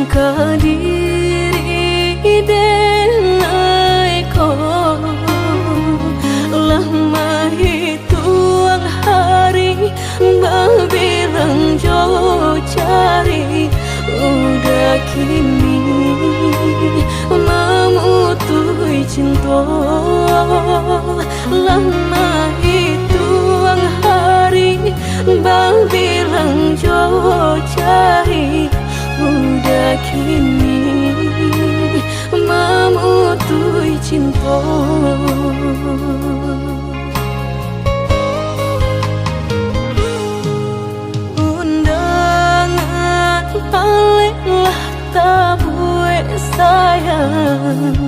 kadiri denai ko lama hitung hari berbilang jauh cari udah kini memutui cinta lama hitung hari berbilang jauh cari udah kini memutui cinta. Undangan paliklah tabue sayang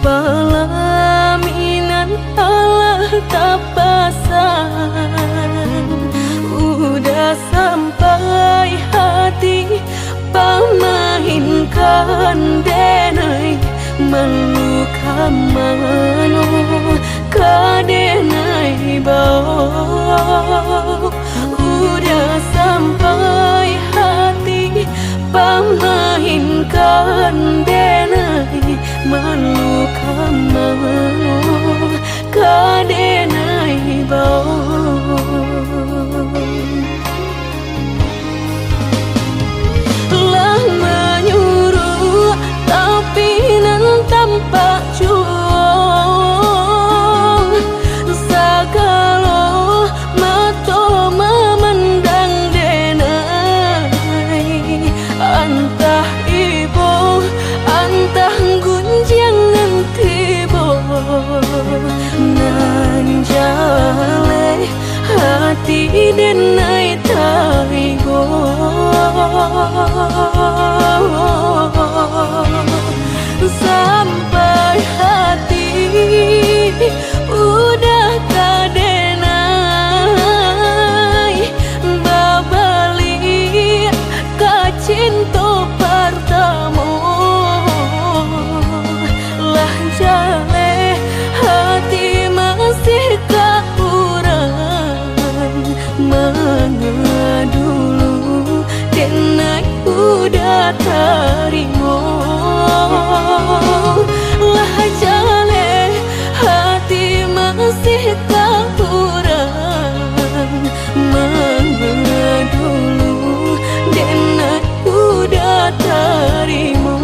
pelaminan Allah tak pasang udah sampai hati pamahinkan denai meluka mano kadenai bau udah sampai hati pamahinkan denai meluka mano kadenai bau tampak juang segala mata memandang denai antah ibu antah gunjangan tiba nan jale hati denai taigo sampai hati udah kadenai babali ka cinta pertama lah jale hati masih kurang mengadulu denai udah terima lah jale hati masih kurang mengadulu denai udah terima.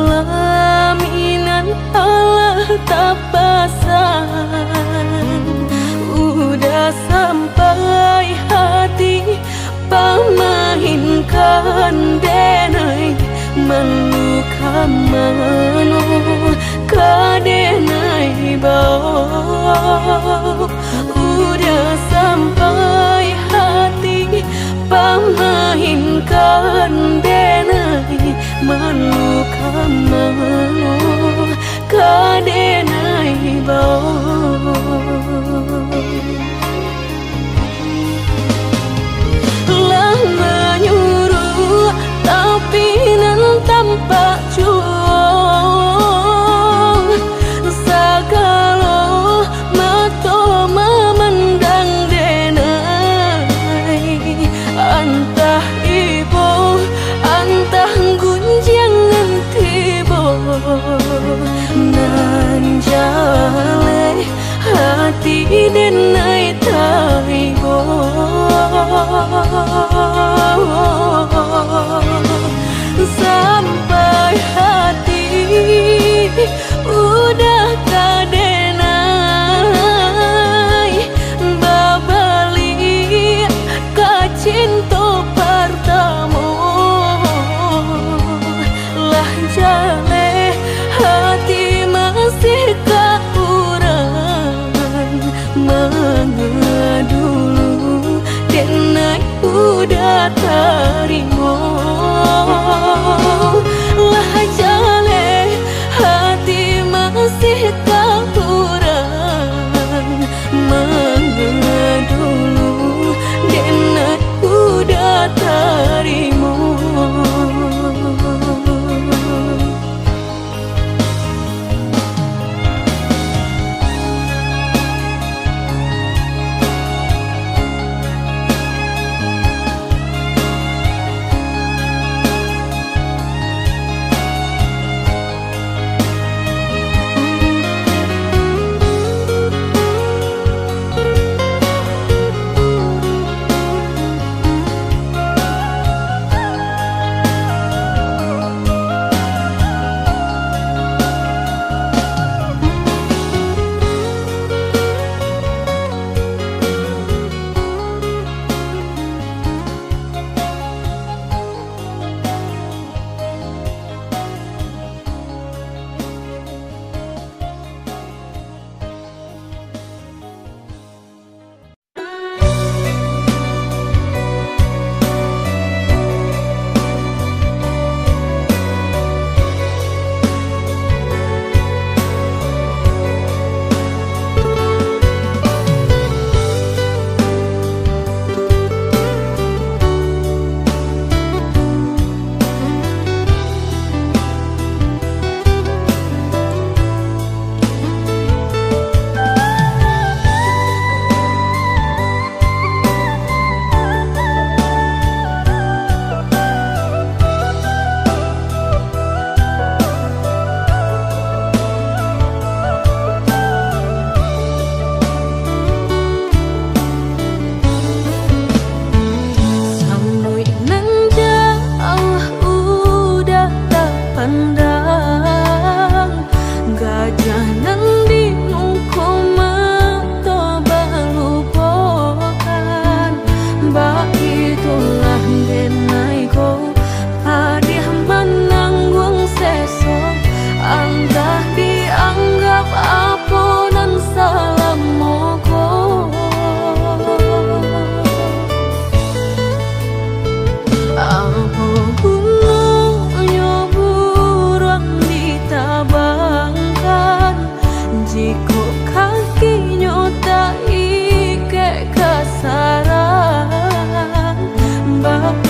Pelaminan Allah tak pasang udah sampai hati pamahinkan denai meluka mano kadenai bau udah sampai hati pamahinkan denai meluka mano kadenai bau lah menyuruh tapi nan tampak juang segala mata memandang denai antah ibu antah gunjangan tiba nan jale hati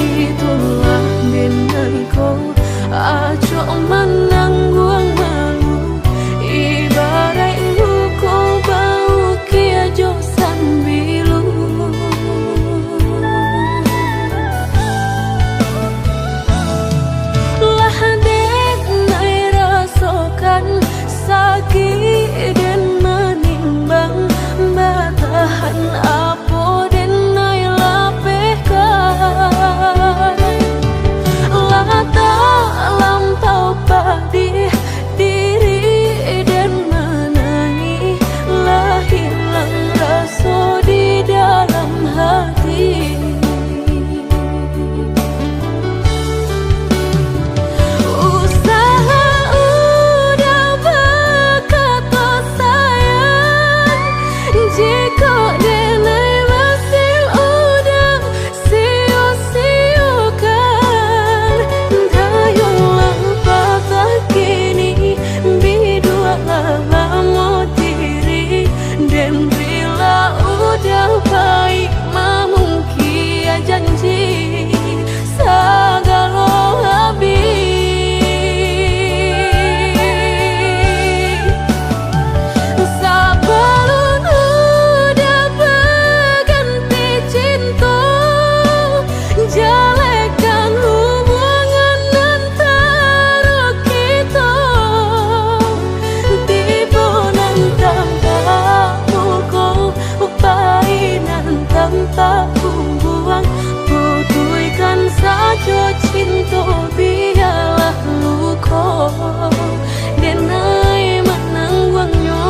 itulah denaiku aco menangguang malu ibarat luko bau kia josan bilu lah dek nai rasakan sakit dan menimbang batahan apa dan nai lapehkan lah tak lampau pedih diri dan menangi lah hilang rasa di dalam hati. Baik memungki janji segala habis sebelum udah berganti cinta jalekan hubungan antara kita tiba nantang kamu upainan tanpa buang putuikan saja cinta biarlah luka denai menangguangnya.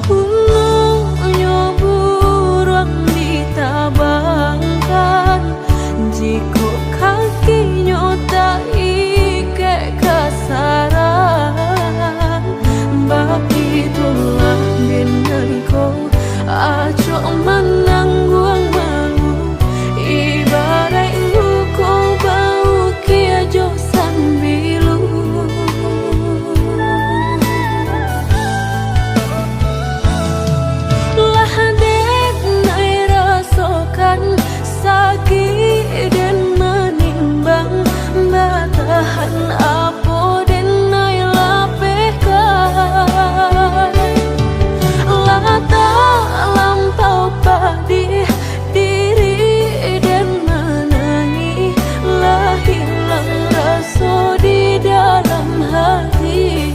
Hulunya burung ditabangkan jika kakinya tak ike kasaran bab itulah denaiku aco menangguang malu ibarat luko bau kia josan bilu sakit dan menimbang batahan apa dan nai lapehkan lah tak lampau pedih diri dan menangi lah hilang rasa di dalam hati.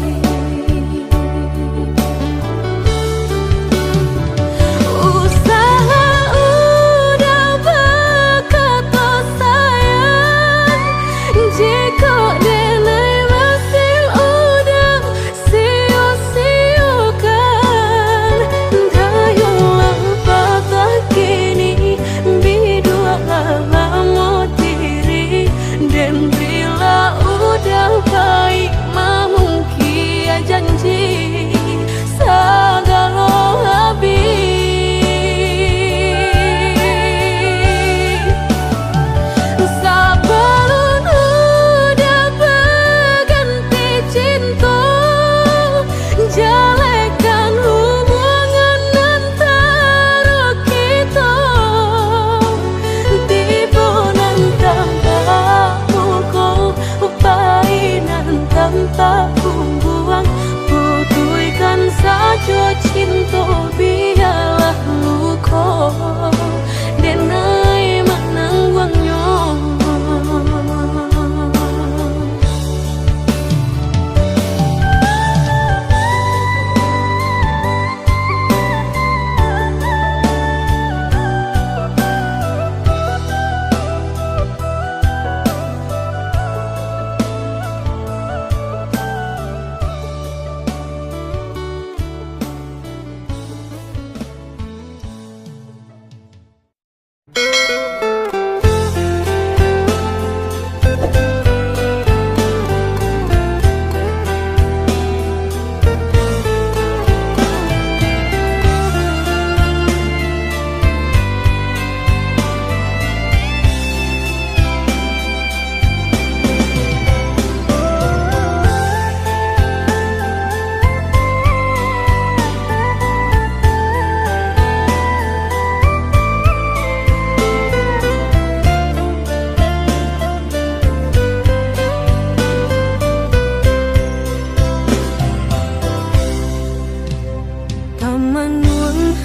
Baik memungki janji segala habis sebelum udah berganti cinta jalekan hubungan antara kita tiba nantang kamu kau upainan tanpa buang putuikan saja cinta biarlah luka denai menangguangnya.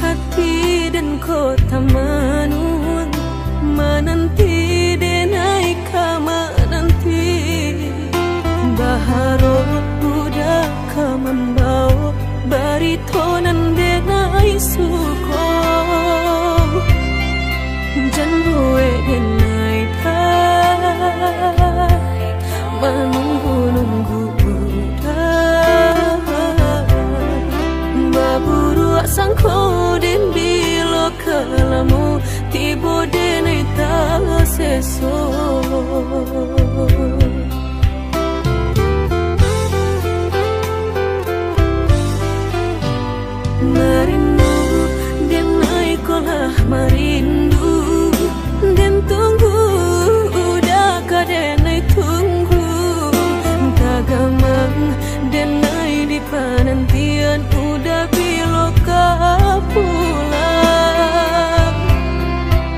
hati dan kota Manun, menanti denai kama nanti baharot udah membawa baritonan denai suko janwe denai tai menunggu-nunggu udah baburu sangko den bilo kalamu tibo denai ta seso merindu denai kolah merindu den tunggu udah kadenai tunggu tagamang denai di penantian udah biloka pulang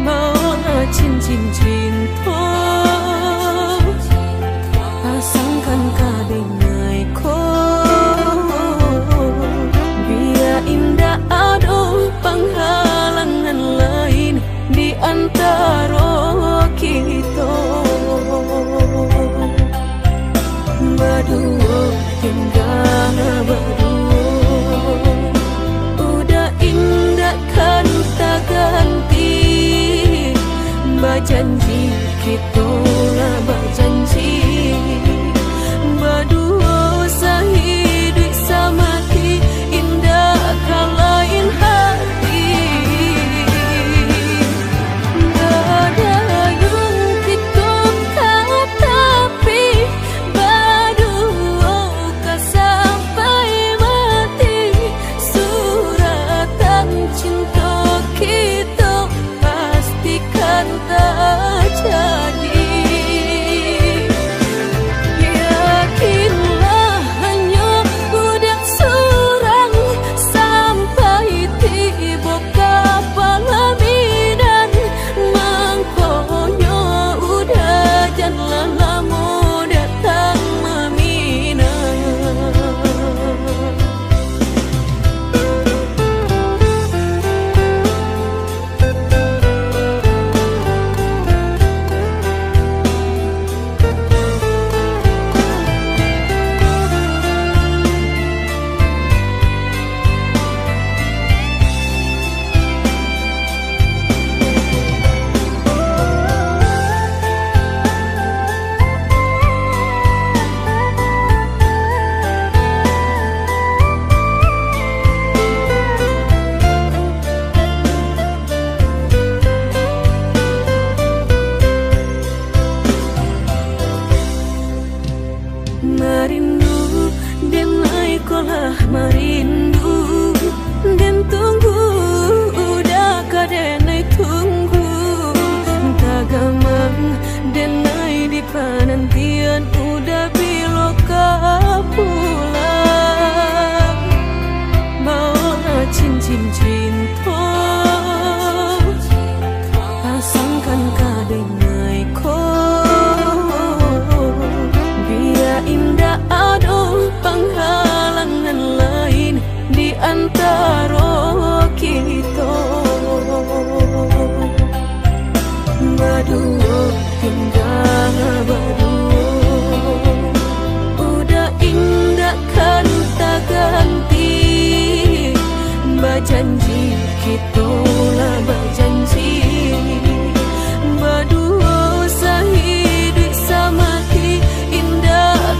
mau cincin cinta pasangkan kadenai ko indah ado penghalangan lain di antara kita berdua tinggal berdua udah indah kan tak ganti berjanji kita lah berjanji berdua sehidup semati kalain hati gadayung tikum tapi berdua sampai mati suratan cinta kita pastikan tak jadi. Merindu denai kolah merindu den tunggu udah kadenai tunggu tagamang denai di penantian udah biloka pulang mau cincin cinta pasangkan kadenai ko indah ado penghalangan lain di antara kita berdua tinggal berdua udah indah kan tak ganti berjanji kita lah berjanji berdua sehidup semati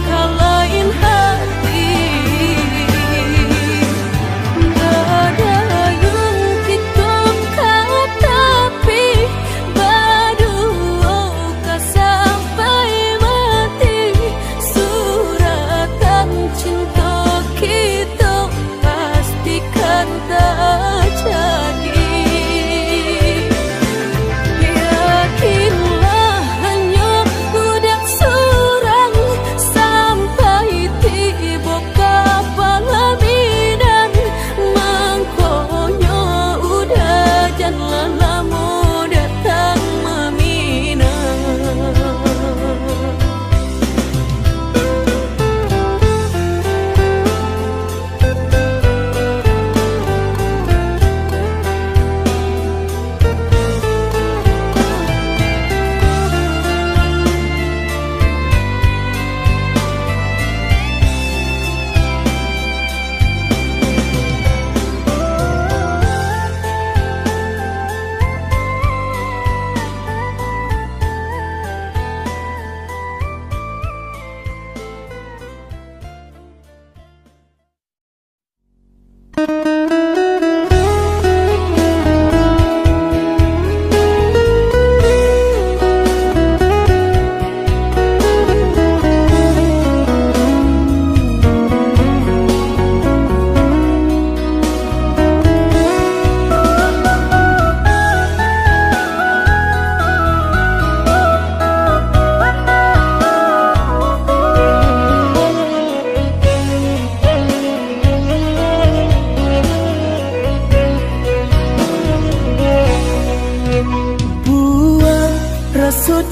kalain hati gadayung tikum tapi berdua sampai mati suratan cinta kita pastikan tak jadi.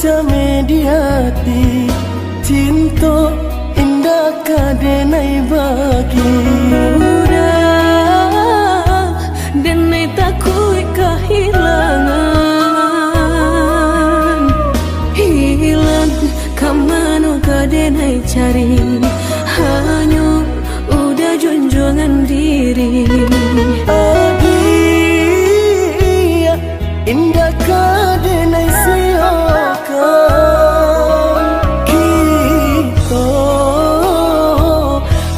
mediati cinta indah kadenai bagi udah denai takui kehilangan hilang kamano kadenai cari hanya udah junjungan diri adia indah kadenai siakan kita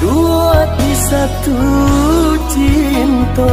dua di satu cinta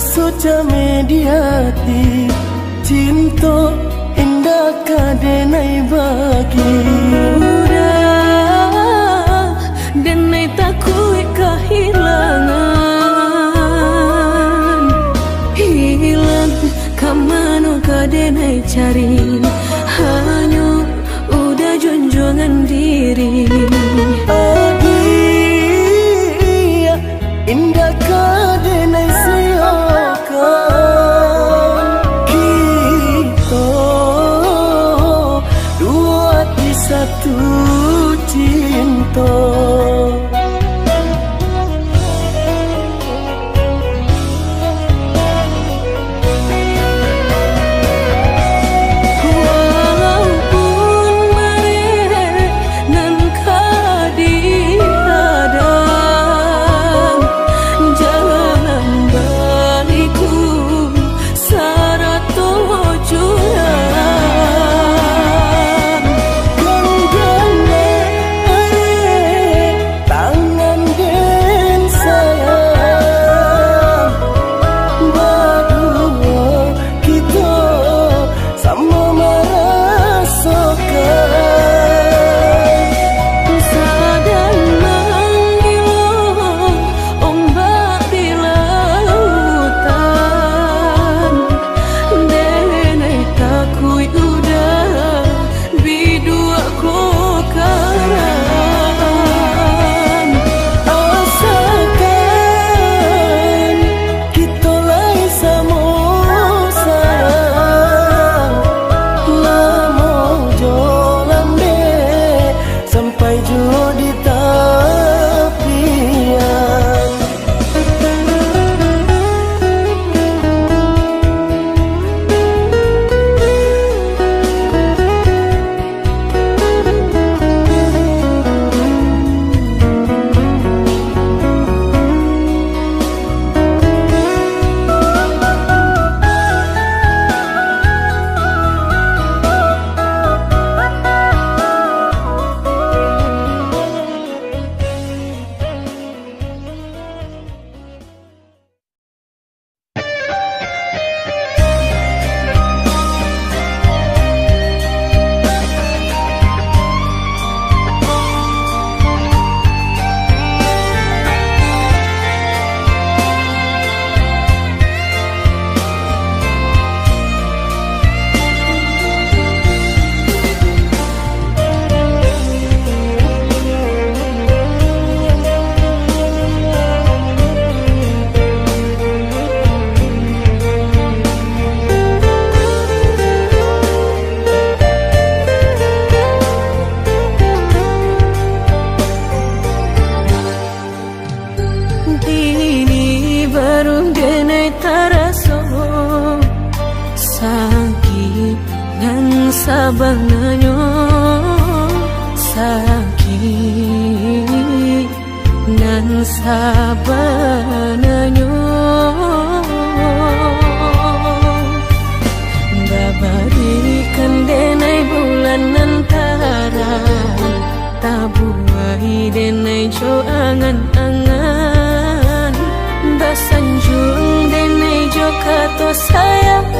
suca mediati cinta indah kadenai bagi udah denai takui kehilangan hilang kamano kadenai cari hanya udah junjungan diri adia indah kadenai siakan kita dua di satu cinta nan sabanganyo sakit nan sabanganyo babarikan denai bulan antara tabuai denai jo angan-angan basanjung denai jo kato sayang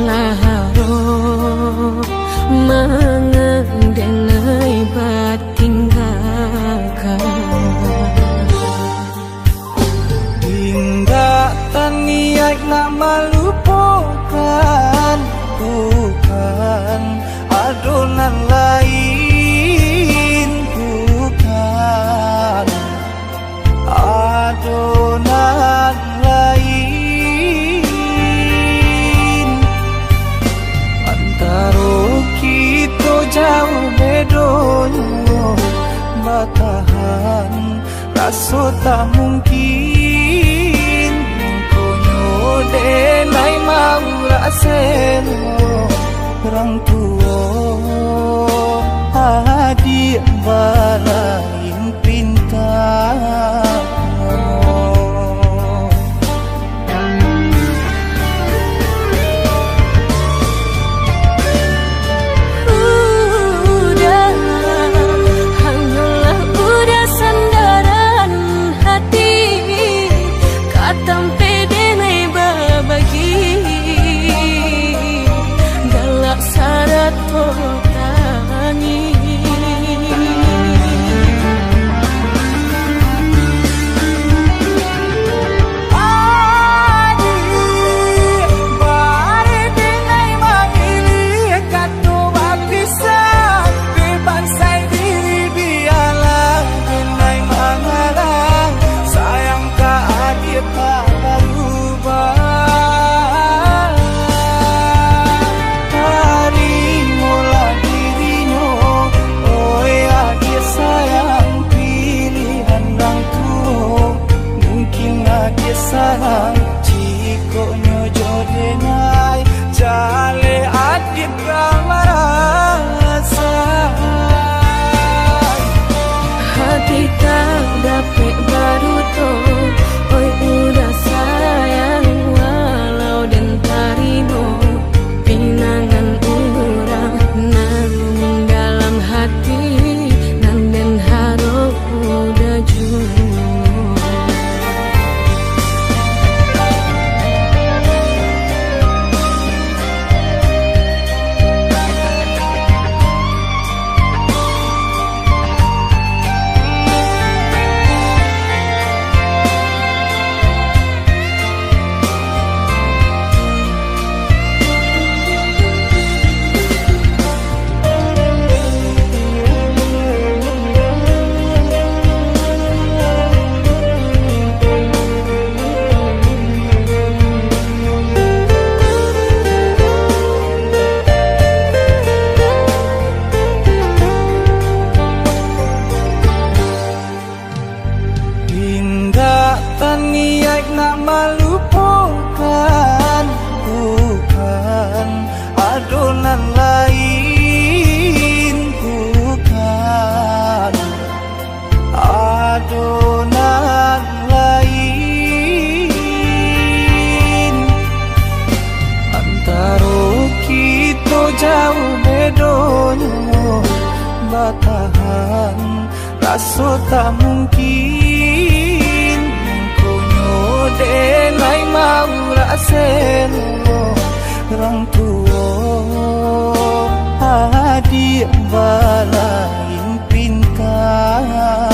laharo mangang denai batinggalkan hingga taniak nak melupakan bukan adonan lain bukan adonan lain antara kita jauh bedonyo batahan rasa tak mungkin konyo denai mau raseno orang tua adik balain pintar sayang jika nyojo denai jale adik kamarasa hati tak dapat baru to oi udah sayang walau dan tarino pinangan urang nang dalam hati nang den harap udah jujur niat nak melupakan bukan adonan lain bukan adonan lain antara kita jauh bedonyo batahan rasa tak mungkin denai mau raseno orang tua adik balain pintar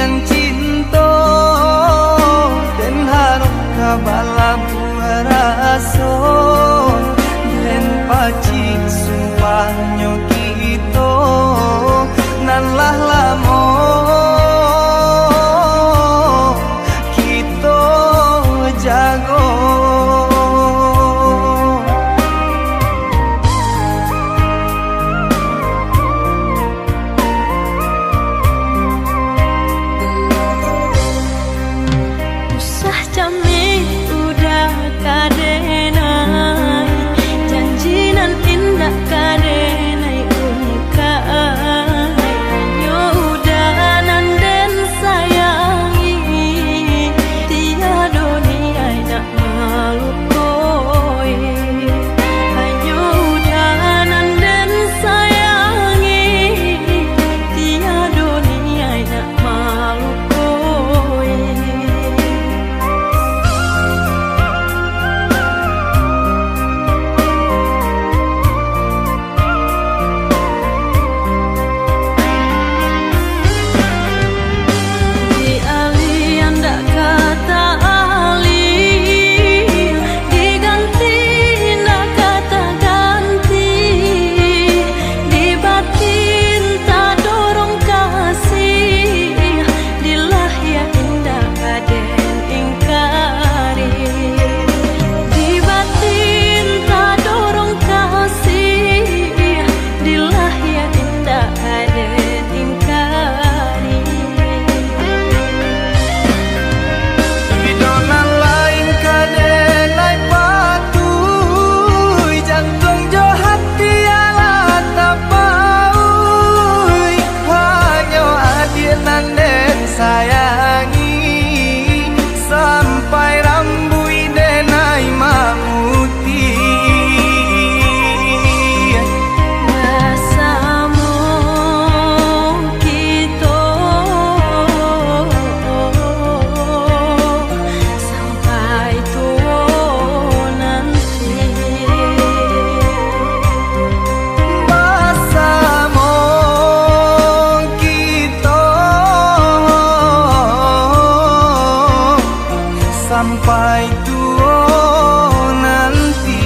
yang cinta dan harap kabala buarason dan pacik sumpahnya kita nan lah lamo kita jago. Sampai tua nanti.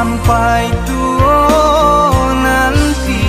sampai tua nanti.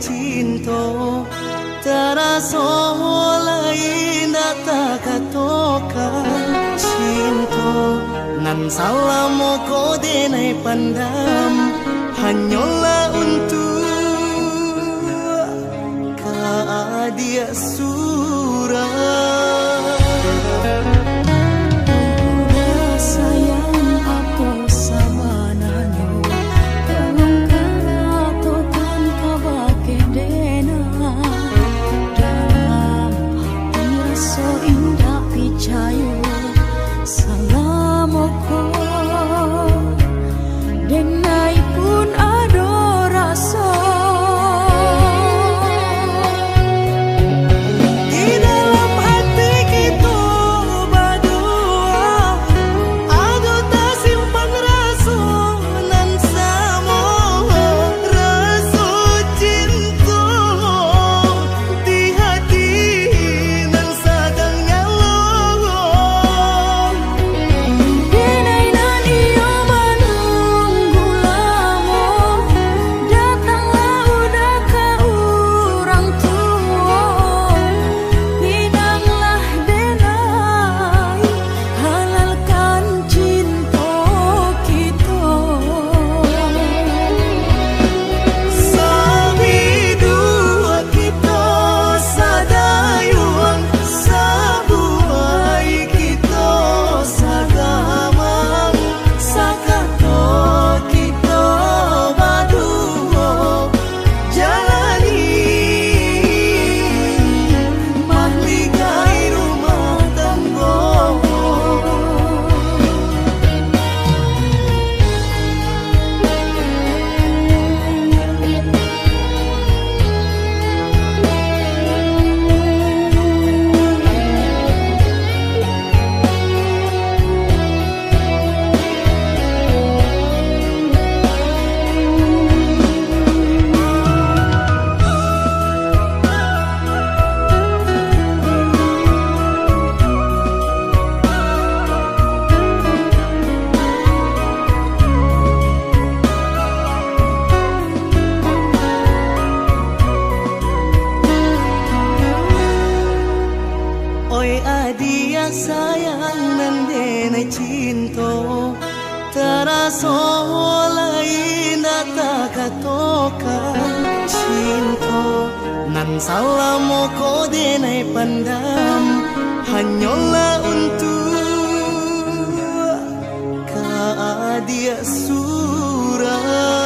cinta terasa lain data katokan cinta nan salam ko denai pandam hanyalah untuk dia surah. Dia sayang nan denai cinta terasa lain data katokan cinta nan salam ko denai pandam hanyalah untuk dia surah.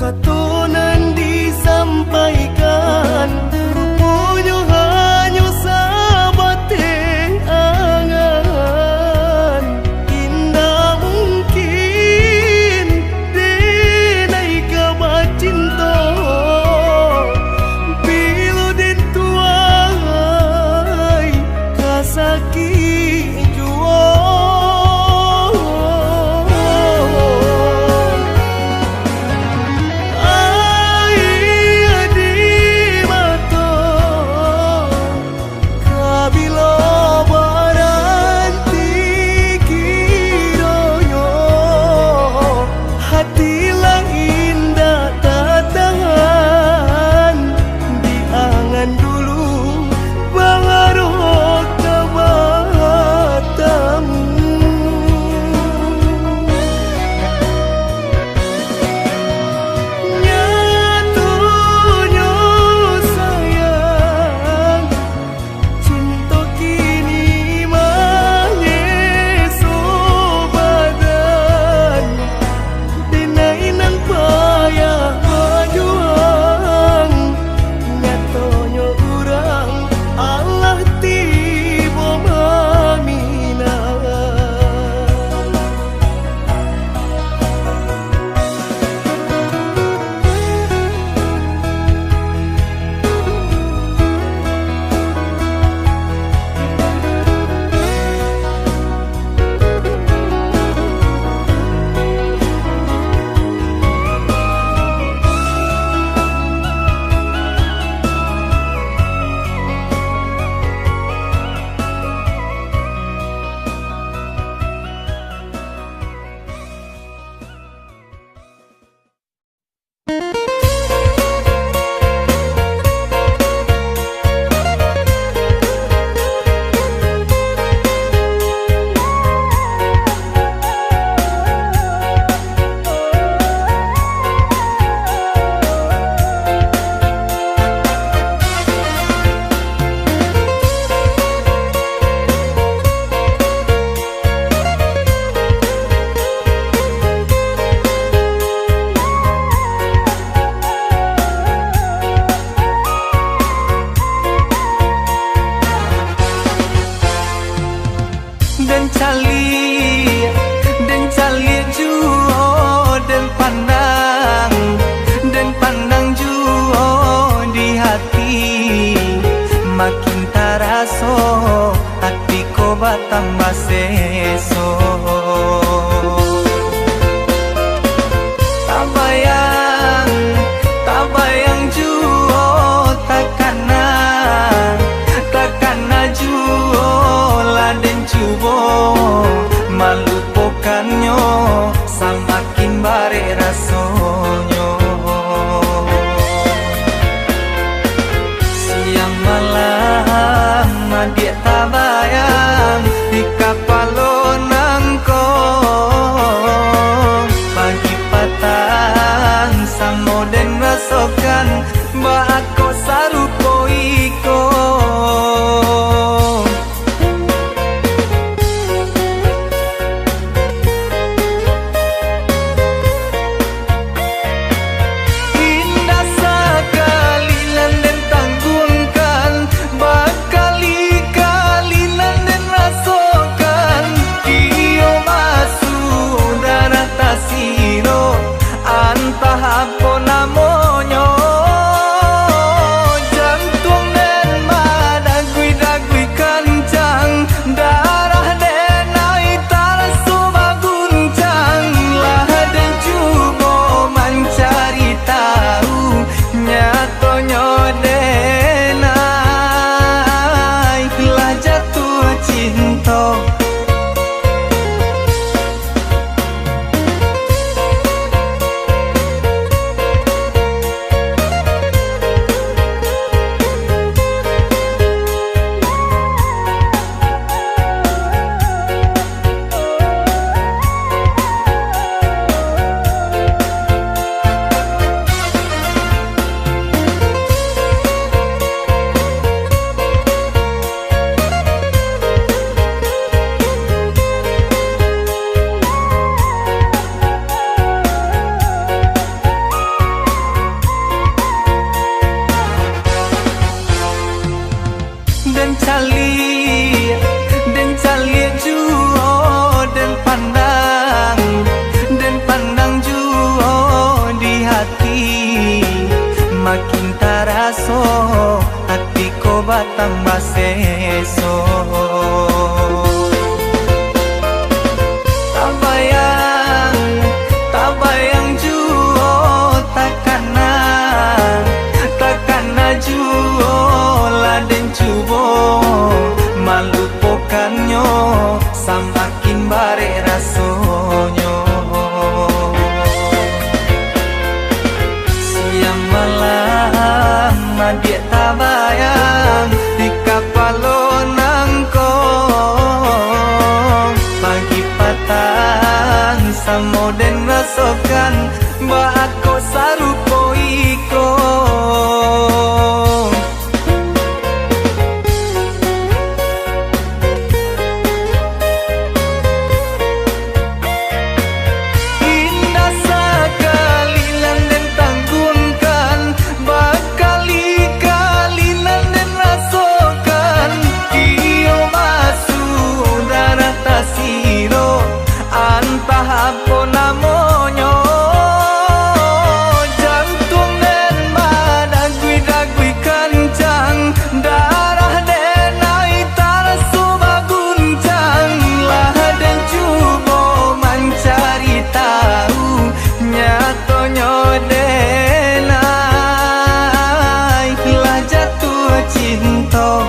katonan disampaikan rupanya hanya sabate angan indah mungkin denai kabat cinta bila den tuai kasaki jua dan cali juo dan pandang juo di hati makin taraso hatiku batambah seso tak bayang juo takana juo laden cubo malupakannya semakin bare rasonyo siang malam dia tak bayang di kapalonangko pagi patang samo den rasokan bako sarupo iko hapo namonyo makin taraso hati ko batang baseso. Tabayang juo takana juo laden cubo malupokannya samakin bare rasonyo. Siang malam dia tabayang di kapalonangko, pagi patang samoden rasokan bako sarupo iko. Indah sekali landen tanggungkan, bakali-kali landen rasokan, iyo masuk darah tasiro antah apa namonyo. Jantung den madagui-dagui kencang, darah den aitar suba guncang, lah den cubo mencari tahu nyatonyo den lah jatuh cinta.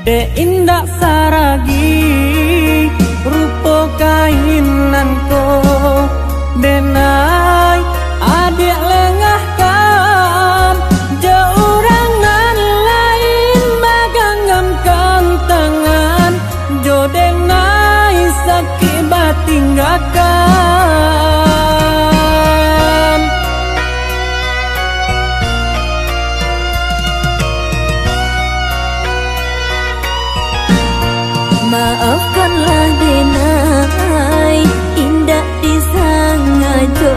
De indak saragi rupo kainanko, denai adik lengah kam jaurangan lain baganggam tangan, jo denai sakit batinggakan. Maafkanlah denai indah disengaja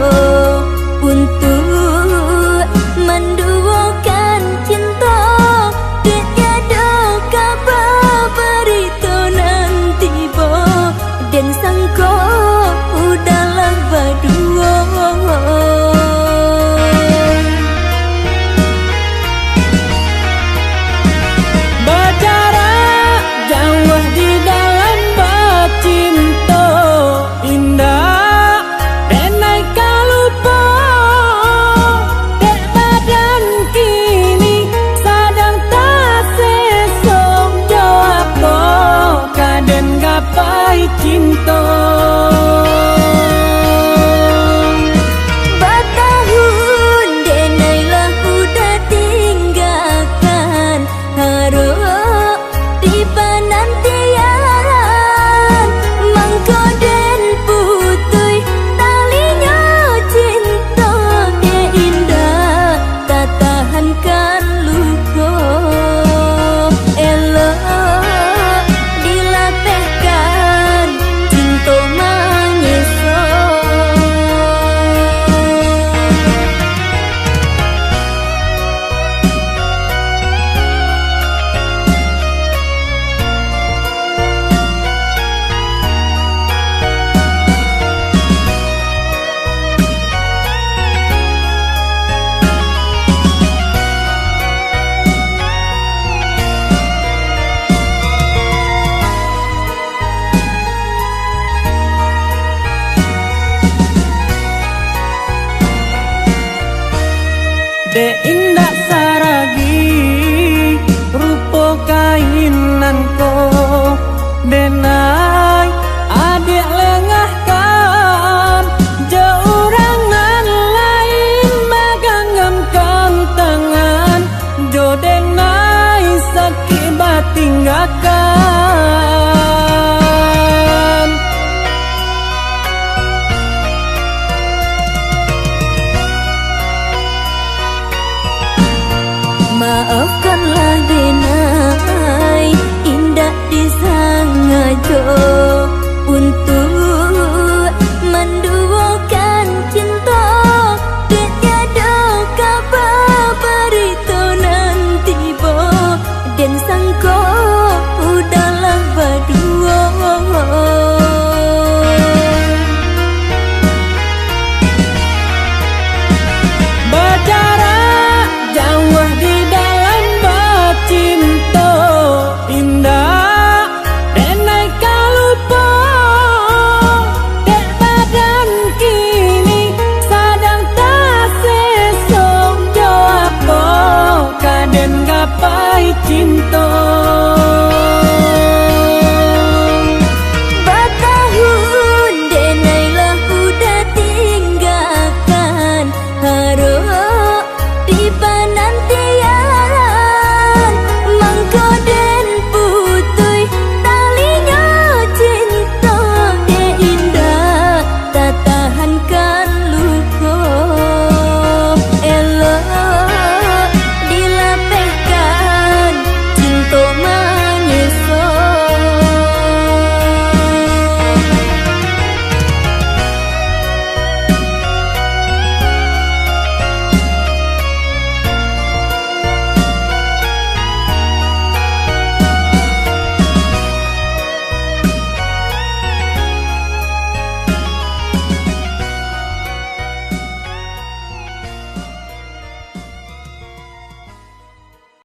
untuk menduakan cinta, tiada kabar berita nanti bo dan sangko udahlah berdua. Berjarak jauh di dalam cinta indah, denai kalau akan